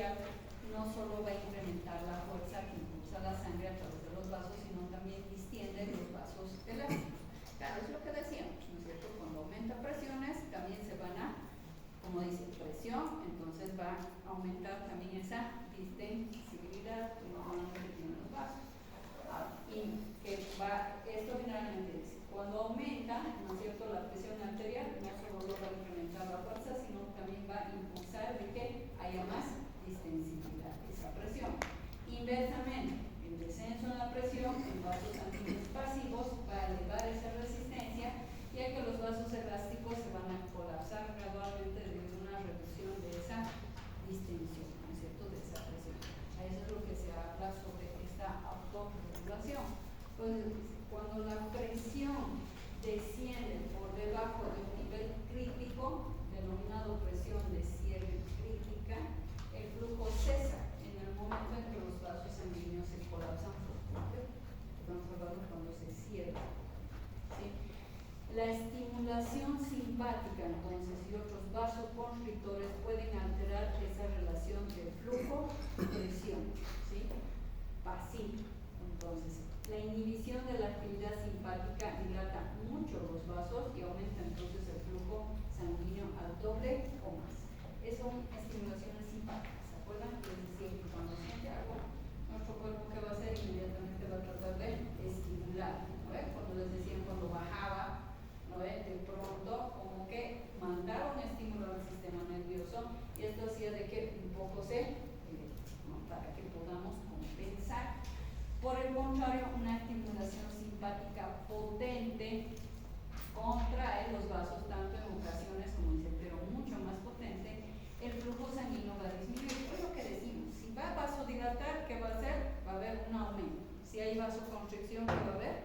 arterial no solo va a incrementar la fuerza que impulsa la sangre a través de los vasos, sino también distiende los vasos elásticos. Claro, es lo que decíamos, ¿no es cierto? Cuando aumenta presiones, también se van a, como dice, presión, entonces va a aumentar también esa distensibilidad que normalmente tienen los vasos. Y que va, esto generalmente dice, cuando aumenta, ¿no es cierto?, la presión arterial, no solo va a incrementar la fuerza, sino también va a impulsar de que haya más distensibilidad, esa presión. Inversamente, el descenso en la presión en vasos sanguíneos pasivos va a elevar esa resistencia, ya que los vasos elásticos se van a colapsar gradualmente debido a una reducción de esa distensión, ¿no es cierto?, de esa presión. Eso es lo que se habla sobre esta autorregulación. Entonces, cuando la presión desciende por debajo de un nivel crítico, denominado presión de cierre crítica, el flujo cesa en el momento en que los vasos sanguíneos se colapsan por completo. Estamos hablando cuando se cierra. ¿Sí? La estimulación simpática, entonces, y otros vasoconstrictores pueden alterar esa relación de flujo-presión, ¿sí? Pasivo. Entonces, la inhibición de la actividad simpática dilata mucho los vasos y aumenta entonces el flujo sanguíneo al doble o más. Son estimulaciones simpáticas. ¿Se acuerdan? Les decía que cuando siente algo, nuestro cuerpo, ¿qué va a hacer? Inmediatamente va a tratar de estimular. ¿No ve? Cuando les decían cuando bajaba, ¿no ve? De pronto, como que mandaba un estímulo al sistema nervioso y esto hacía de que un poco ¿no? Para que podamos compensar. Por el contrario, una estimulación simpática potente contrae los vasos tanto en ocasiones, como dice, pero mucho más potente, el flujo sanguíneo va a disminuir. Es lo que decimos, si va a vasodilatar, ¿qué va a hacer? Va a haber un aumento. Si hay vasoconstricción, ¿qué va a haber?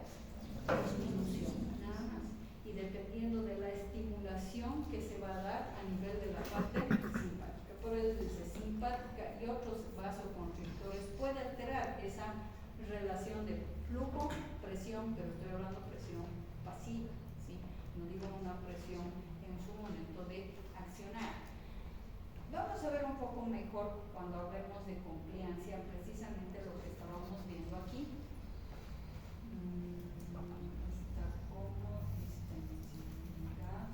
Disminución, nada más. Y dependiendo de la estimulación que se va a dar a nivel de la parte simpática. Por eso dice, simpática y otros vasoconstrictores puede alterar esa relación de flujo, presión, pero estoy hablando de presión pasiva, ¿sí? No digo una presión en su momento de accionar. Vamos a ver un poco mejor cuando hablemos de compliancia, precisamente lo que estábamos viendo aquí. Está como distensibilidad.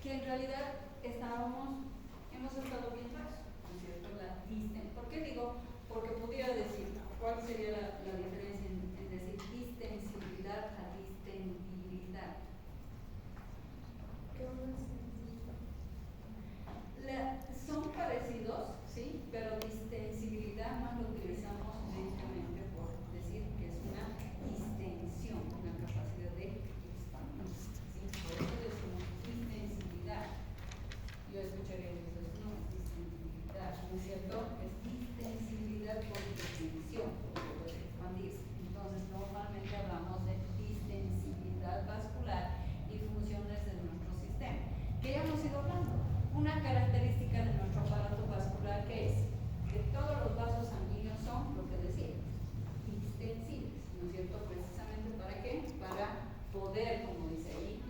Que en realidad hemos estado viendo eso, ¿no es cierto? ¿Por qué digo? Porque podría decir, ¿cuál sería la diferencia en decir distensibilidad a distendibilidad? Son parecidos, ¿sí? Pero distensibilidad más lo utilizamos médicamente por decir que es una distensión, una capacidad de expandirse, ¿sí? Por eso decimos distensibilidad. Yo escucharía que eso no es distensibilidad, ¿no es cierto? Es distensibilidad por distensión, porque puede expandirse. Entonces, normalmente hablamos de distensibilidad vascular y funciones de nuestro sistema. ¿Qué ya hemos ido hablando? Una característica de nuestro aparato vascular, que es que todos los vasos sanguíneos son, lo que decíamos, distensibles, ¿no es cierto? Precisamente ¿para qué? Para poder, como dice ahí,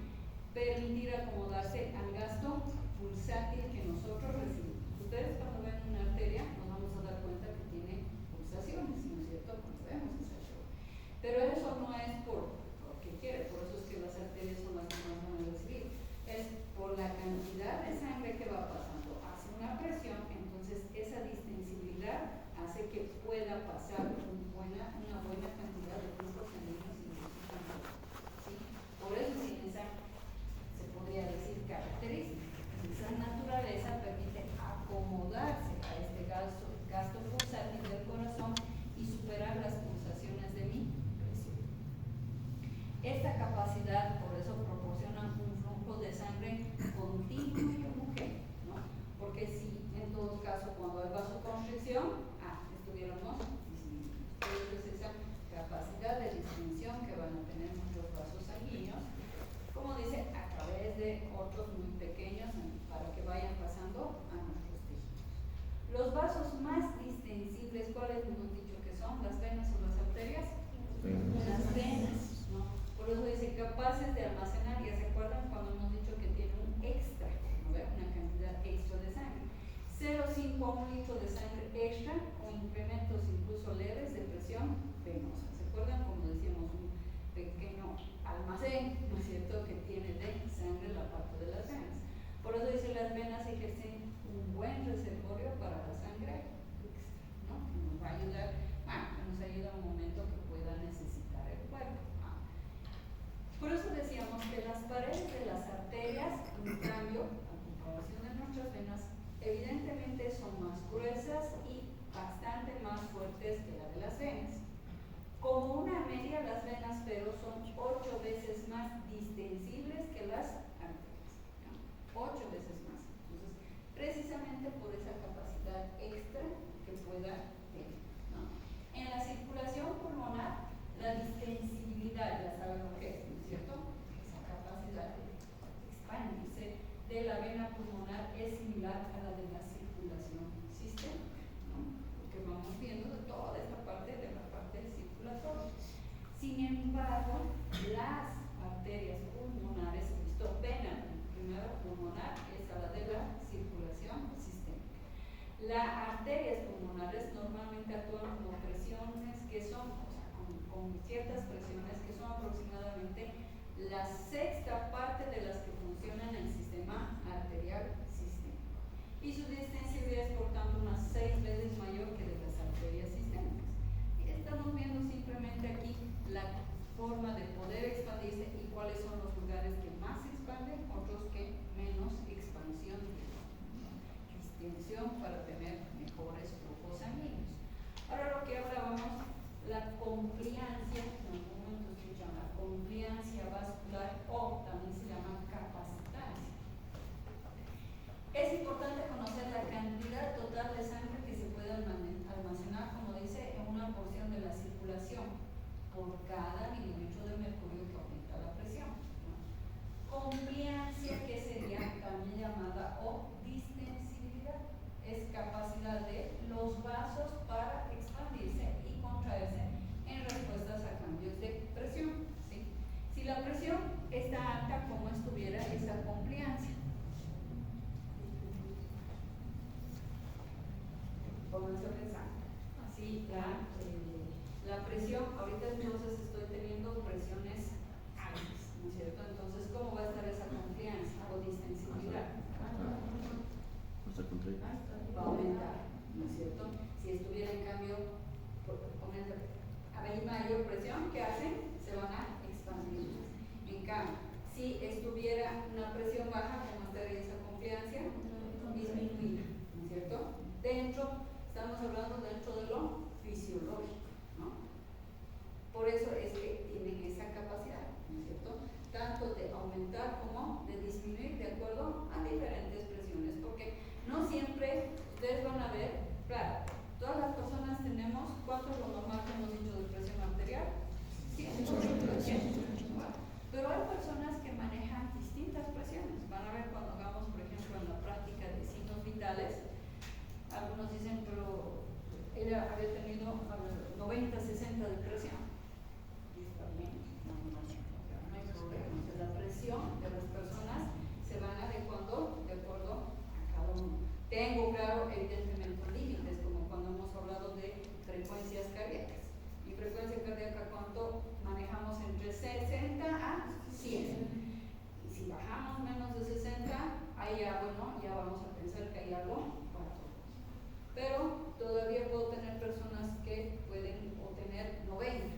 permitir acomodarse al gasto pulsátil que nosotros recibimos. Ustedes cuando ven una arteria nos vamos a dar cuenta que tiene pulsaciones, ¿no es cierto? Cuando vemos esa show. Pero eso no es porque quiere, por eso es que las arterias son las que más van a recibir. Es por la cantidad de sangre que va pasando, hace una presión, entonces esa distensibilidad hace que pueda pasar una buena cantidad de flujo sanguíneo sin dificultad, ¿sí? Por eso sin esa, se podría decir, característica. Esa naturaleza permite acomodarse a este gasto pulsátil del corazón y superar las pulsaciones de mi presión. Esta capacidad, por eso, proporciona otros muy pequeños para que vayan pasando a nuestros tejidos. Los vasos más distensibles, ¿cuáles hemos dicho que son? ¿Las venas o las arterias? Las venas, ¿no? Por eso dice capaces de almacenar, ya se acuerdan cuando hemos dicho que tiene un extra, ¿no? Una cantidad extra de sangre. 0,5 a 1 litro de sangre extra o incrementos incluso leves de presión venosa. ¿Se acuerdan? Como decíamos, un pequeño almacén, ¿no es cierto?, que tiene de sangre la parte de las venas. Por eso dice las venas ejercen un buen reservorio para la sangre extra, ¿no? Que nos va a ayudar, que nos ayuda a un momento que pueda necesitar el cuerpo. Por eso decíamos que las paredes de las arterias, en cambio, a comparación de nuestras venas, evidentemente son más gruesas y bastante más fuertes que la de las venas. Como una media, las venas pero son 8 veces más distensibles que las arterias, ¿no? 8 veces más. Entonces, precisamente por esa capacidad extra que pueda tener, ¿no? En la circulación pulmonar, la distensibilidad, ya saben lo que es, ¿no es cierto? Esa capacidad de expandirse de la vena pulmonar es similar a la de la circulación sistémica, ¿no? Porque vamos viendo de toda esta parte de la parte circulatoria. Sin embargo, las arterias pulmonares, visto vena, primero pulmonar es a la de la circulación sistémica. Las arterias pulmonares normalmente actúan con presiones que son, o sea, con ciertas presiones que son aproximadamente la sexta parte de las que funcionan en el sistema arterial sistémico. Y su distensibilidad es por tanto unas 6 veces mayor que de las arterias sistémicas. Y estamos viendo simplemente aquí la forma de poder expandirse y cuáles son los lugares que más se expanden, otros que menos expansión tienen. Distensión para tener mejores flujos sanguíneos. Ahora lo que hablábamos, la compliancia, en algún momento escuchan la compliancia vascular o también se llama capacitancia. Es importante conocer la cantidad total de sangre que se puede almacenar, como dice, en una porción de la circulación por cada milímetro de mercurio que aumenta la presión, ¿no? Compliancia, que sería también llamada o distensibilidad, es capacidad de los vasos para expandirse y contraerse en respuestas a cambios de presión, ¿sí? Si la presión está alta, ¿cómo estuviera esa compliancia? Pónganse a pensar. Así la presión, ahorita entonces estoy teniendo presiones altas, ¿no es cierto? Entonces, ¿cómo va a estar esa compliancia o distensibilidad? Va a aumentar, ¿no es cierto? Si estuviera en cambio, hay mayor presión, ¿qué hacen? Se van a expandir más. En cambio, si estuviera una presión baja, ¿cómo estaría esa compliancia? Disminuida, ¿no es cierto? Estamos hablando dentro de lo fisiológico, ¿no? Por eso es que tienen esa capacidad, ¿no es cierto? Tanto de aumentar como de disminuir de acuerdo a diferentes presiones, porque no siempre ustedes van a ver, claro, todas las personas tenemos, ¿cuánto es lo normal que hemos dicho de presión arterial? 100. Pero hay personas que manejan distintas presiones. Van a ver cuando hagamos, por ejemplo, en la práctica de signos vitales, algunos dicen, pero ella había tenido 90-60 de presión. Y está bien, no hay problema. O sea, la presión de las personas se van adecuando de acuerdo a cada uno. Tengo claro, evidentemente, límites, como cuando hemos hablado de frecuencias cardíacas. Mi frecuencia cardíaca, ¿cuánto manejamos? Entre 60 a 100. Y si bajamos menos de 60, ahí ya, bueno, ya vamos a pensar que hay algo para todos. Pero todavía puedo tener personas que pueden obtener 90.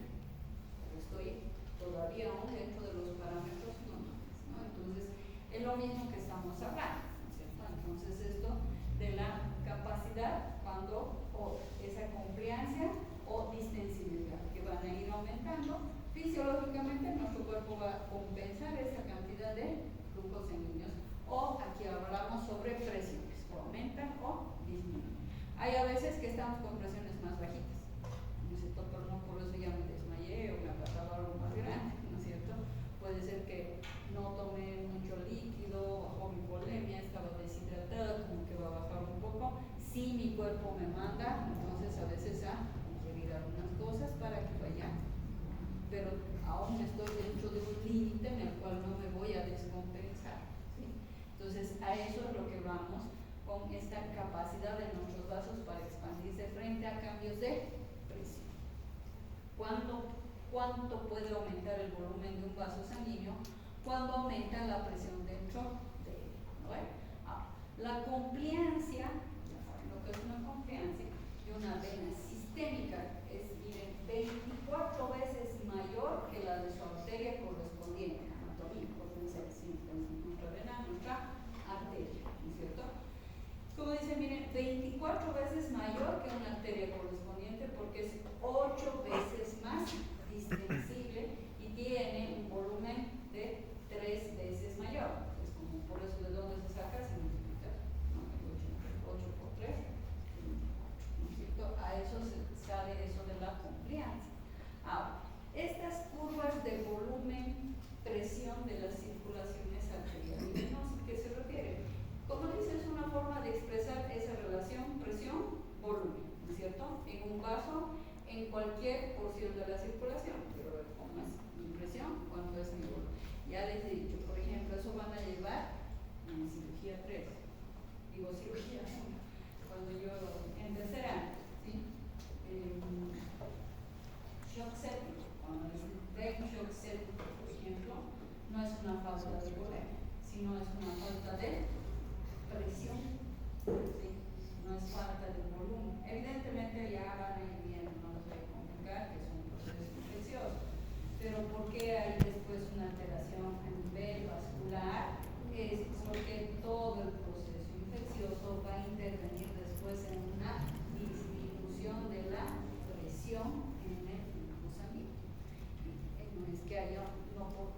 Pero estoy todavía aún dentro de los parámetros normales, ¿no? Entonces, es lo mismo que estamos hablando, ¿no es cierto? Entonces, esto de la capacidad, cuando o esa compliancia o distensibilidad, que van a ir aumentando, fisiológicamente nuestro cuerpo va a compensar esa cantidad de flujos sanguíneos. O aquí hablamos sobre presiones, o aumentan o disminuyen. Hay a veces que estamos con presiones más bajitas, ¿no es cierto? Pero no por eso ya me desmayé o me ha pasado algo más grande, ¿no es cierto? Puede ser que no tome mucho líquido cuerpo me manda, entonces a veces a ingerir algunas cosas para que vaya, pero aún estoy dentro de un límite en el cual no me voy a descompensar, ¿sí? Entonces a eso es lo que vamos con esta capacidad de nuestros vasos para expandirse frente a cambios de presión. ¿Cuánto puede aumentar el volumen de un vaso sanguíneo? Cuando aumenta la presión dentro de él, ¿no? La compliancia, ya saben lo que es una compliancia, de una vena sistémica es, miren, 24 veces mayor que la de su arteria correspondiente, anatomía, por pensar así, nuestra vena, nuestra arteria, ¿no es cierto? Como dice, miren, 24 veces mayor que una arteria correspondiente porque es 8 veces más distensible y tiene un volumen de 3 veces mayor. Es como por eso de dónde se saca, se multiplica, ¿no? El 8 por 3, ¿no es cierto? A eso se sale eso de la compliancia. Ahora, estas curvas de volumen, presión de las circulaciones arteriales, ¿a qué se refiere? Como dice, es una forma de expresar esa relación presión-volumen, ¿no es cierto? En un vaso, en cualquier porción de la circulación. Quiero ver cómo es mi presión, cuánto es mi volumen. Ya les he dicho, por ejemplo, eso van a llevar en cirugía 3. Digo cirugía 1, cuando yo en tercer año, ¿sí? Shock séptico, cuando es un shock séptico, por ejemplo, no es una falta de volumen, sino es una falta de presión, ¿sí? No es falta de volumen. Evidentemente ya van a ir viendo, no los voy a complicar, que es un proceso infeccioso, pero ¿por qué hay después una alteración a nivel vascular? Es porque todo el proceso infeccioso va a intervenir después en una disminución de la presión en el flujo sanguíneo. No es que haya,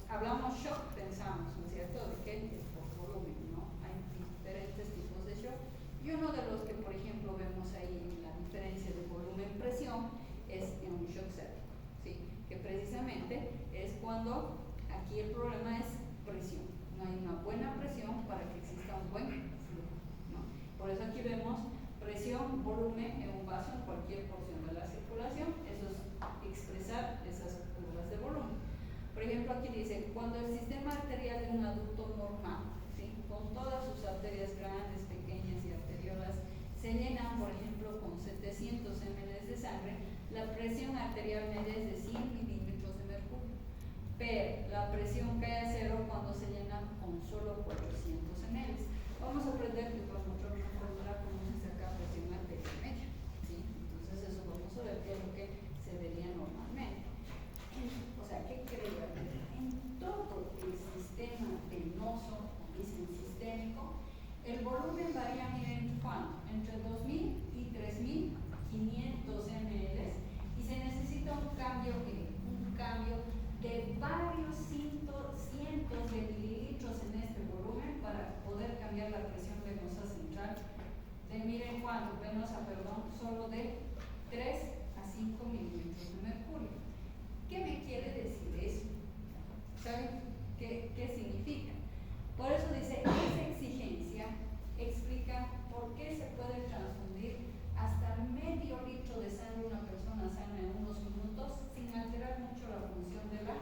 hablamos shock, pensamos, ¿no es cierto?, de que es por volumen, ¿no? Hay diferentes tipos de shock. Y uno de los que, por ejemplo, vemos ahí en la diferencia de volumen-presión es en un shock séptico, ¿sí? Que precisamente es cuando aquí el problema es presión. No hay una buena presión para que exista un buen flujo, ¿no? Por eso aquí vemos presión, volumen en un vaso en cualquier porción de la circulación. Eso es expresar esas curvas de volumen. Por ejemplo, aquí dice, cuando el sistema arterial de un adulto normal, ¿sí?, con todas sus arterias grandes, pequeñas y arteriolas, se llenan, por ejemplo, con 700 ml de sangre, la presión arterial media es de 100 milímetros de mercurio. Pero la presión cae a cero cuando se llena con solo 400 ml. Vamos a aprender que para mostrar una fórmula cómo se saca presión arterial media, ¿sí? Entonces eso vamos a ver qué es lo que se vería normalmente. O sea, ¿qué creo? En todo el sistema venoso, como dicen sistémico, el volumen varía, miren, ¿cuánto? Entre 2.000 y 3.500 ml y se necesita un cambio de varios cientos de mililitros en este volumen para poder cambiar la presión venosa central de, miren cuánto, solo de 3 a 5 milímetros de mercurio. ¿Qué me quiere decir eso? ¿Saben qué significa? Por eso dice, esa exigencia explica por qué se puede transfundir hasta medio litro de sangre una persona sana en unos minutos sin alterar mucho la función de la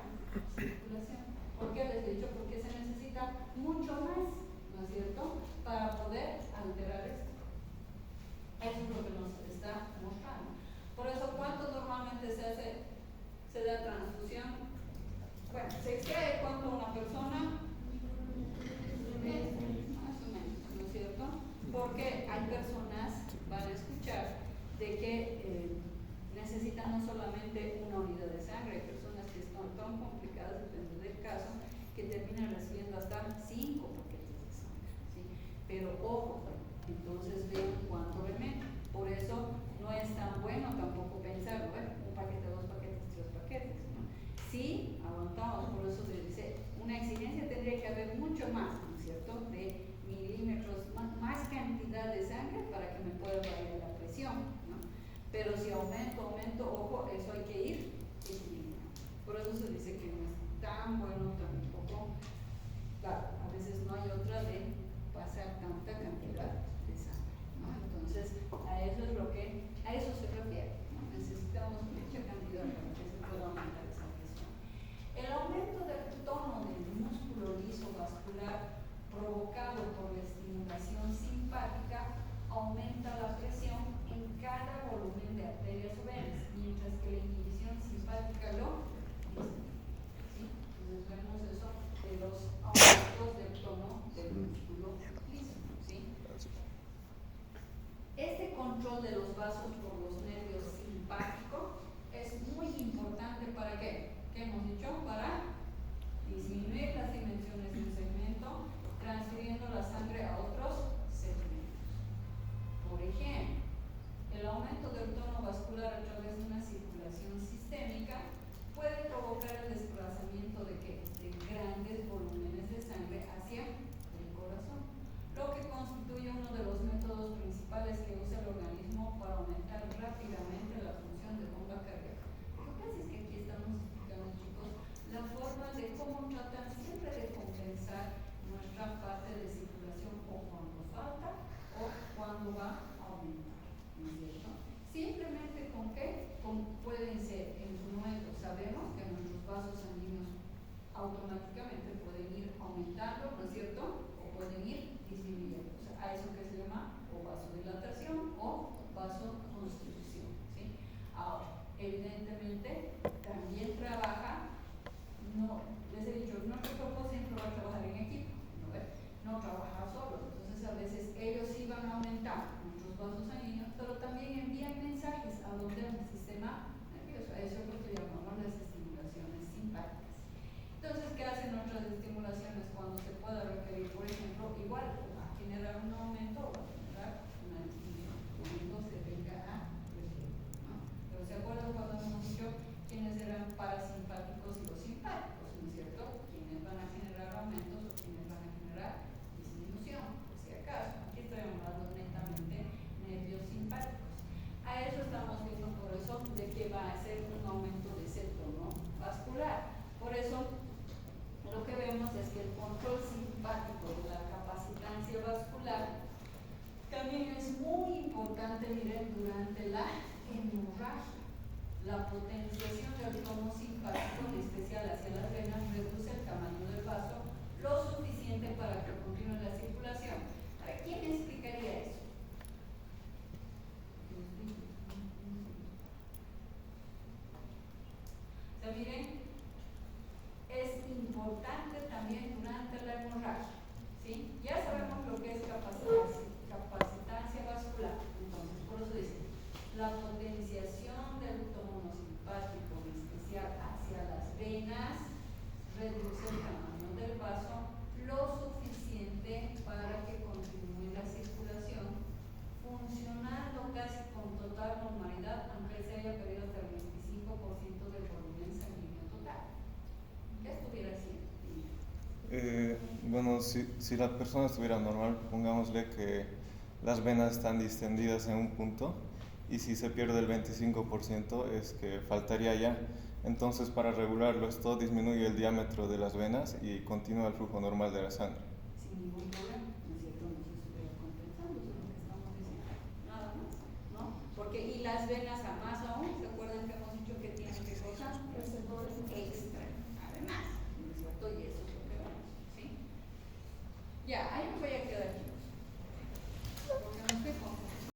circulación. ¿Por qué les he dicho? Porque se necesita mucho más, ¿no es cierto?, para poder alterar esto. Eso es lo que nos está mostrando. Por eso, ¿cuánto normalmente se da transfusión? Bueno, se extrae cuánto una persona, más o menos, ¿no es cierto? Porque hay personas, van a escuchar, de que necesitan no solamente una unidad de sangre, hay personas que están tan complicadas, depende del caso, que terminan recibiendo hasta 5 paquetes de sangre, ¿sí? Pero ojo, entonces vean cuánto remete. Por eso no es tan bueno tampoco pensar, bueno, un paquete, 2 paquetes, 3 paquetes, ¿no? Sí, aguantamos, por eso se dice, una exigencia tendría que haber mucho más, ¿no es cierto?, de milímetros, más cantidad de sangre para que me pueda variar la presión, ¿no? Pero si aumento, ojo, eso hay que ir equilibrando. Por eso se dice que no es tan bueno tampoco. Claro, a veces no hay otra de pasar tanta cantidad de sangre, ¿no? Entonces, a eso es cada volumen de arterias o venas, mientras que la inhibición simpática lo disminuye. ¿Sí? Entonces vemos eso de los aumentos del tono del músculo liso. ¿Sí? Este control de los vasos por los nervios simpáticos es muy importante. ¿Para qué? ¿Qué hemos dicho? Para disminuir las dimensiones de un segmento, transfiriendo la sangre a otros segmentos. Por ejemplo, el aumento del tono vascular a través de una circulación sistémica puede provocar el desplazamiento de ¿qué? De grandes volúmenes de sangre hacia el corazón, lo que constituye uno de los métodos principales que usa el organismo para aumentar rápidamente la función de bomba cardíaca. Lo que pasa es que aquí estamos explicando, chicos, la forma de cómo tratan siempre de compensar nuestra parte de circulación o cuando falta o cuando va a aumentar, ¿no es cierto? Simplemente con qué, pueden ser en su momento, sabemos que nuestros vasos sanguíneos automáticamente pueden ir aumentando, ¿no es cierto? O pueden ir disminuyendo. O sea, a eso que se llama o vasodilatación o vasoconstricción, ¿sí? Ahora, evidentemente, también trabaja, no, les he dicho, nuestro cuerpo siempre va a trabajar en equipo, no trabaja solo. Entonces, a veces ellos sí van a aumentar nuestros vasos sanguíneos, pero también envían mensajes a donde el sistema nervioso. Eso es lo que llamamos las estimulaciones simpáticas. Entonces, ¿qué hacen nuestras estimulaciones cuando se pueda requerir? Por ejemplo, igual va a generar un aumento o va a generar una disminución cuando se venga a requerir, ¿no? Pero ¿se acuerdan cuando hemos dicho quiénes eran parasimpáticos y los simpáticos, ¿no es cierto? Quiénes van a generar aumentos o quiénes van a generar disminución, por si acaso. Aquí estoy hablando netamente nervios simpáticos. A eso estamos viendo, por eso, de que va a ser un aumento de ese tono vascular. Por eso, lo que vemos es que el control simpático de la capacitancia vascular también es muy importante, miren, durante la hemorragia. La potenciación del tono simpático, en especial hacia las venas, reduce el tamaño del vaso lo suficiente para que continúe la circulación. ¿Para quién explicaría eso? O sea, miren, es importante también durante la hemorragia, ¿sí? Ya sabemos lo que es capacitancia vascular. Entonces, por eso dice, la potenciación del tono simpático, en especial hacia las venas, reduce el tamaño del vaso lo suficiente para que continúe la circulación, funcionando casi con total normalidad, aunque se haya perdido hasta el 25% del volumen sanguíneo total. ¿Qué estuviera haciendo? Bueno, si la persona estuviera normal, pongámosle que las venas están distendidas en un punto y si se pierde el 25% es que faltaría ya. Entonces, para regularlo esto disminuye el diámetro de las venas y continúa el flujo normal de la sangre. Sin ningún problema.